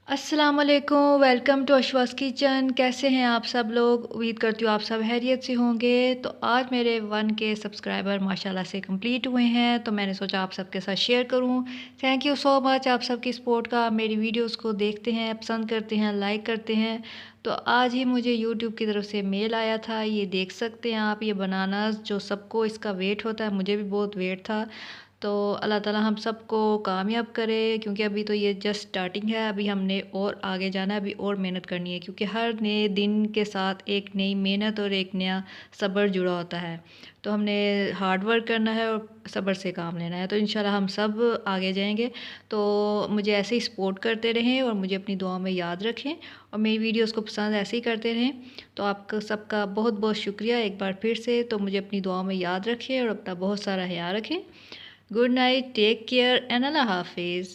अस्सलाम वालेकुम, welcome to अशवास kitchen. कैसे हैं आप सब लोग? उम्मीद करती हूँ आप सब खैरियत से होंगे। तो आज मेरे 1K सब्सक्राइबर माशाल्लाह से कंप्लीट हुए हैं, तो मैंने सोचा आप सबके साथ शेयर करूँ। थैंक यू सो मच आप सबकी सपोर्ट का। मेरी वीडियोस को देखते हैं, पसंद करते हैं, लाइक करते हैं। तो आज ही मुझे यूट्यूब की तरफ से मेल आया था, ये देख सकते हैं आप। ये बनानास जो सबको इसका वेट होता है, मुझे भी बहुत वेट था। तो अल्लाह ताला हम सबको कामयाब करे, क्योंकि अभी तो ये जस्ट स्टार्टिंग है। अभी हमने और आगे जाना है, अभी और मेहनत करनी है, क्योंकि हर नए दिन के साथ एक नई मेहनत और एक नया सब्र जुड़ा होता है। तो हमने हार्ड वर्क करना है और सब्र से काम लेना है, तो इंशाल्लाह हम सब आगे जाएंगे। तो मुझे ऐसे ही सपोर्ट करते रहें और मुझे अपनी दुआ में याद रखें, और मेरी वीडियोस को पसंद ऐसे ही करते रहें। तो आपका सबका बहुत बहुत शुक्रिया एक बार फिर से। तो मुझे अपनी दुआ में याद रखें और अपना बहुत सारा ख्याल रखें। Good night, take care and अल्लाह हाफिज़।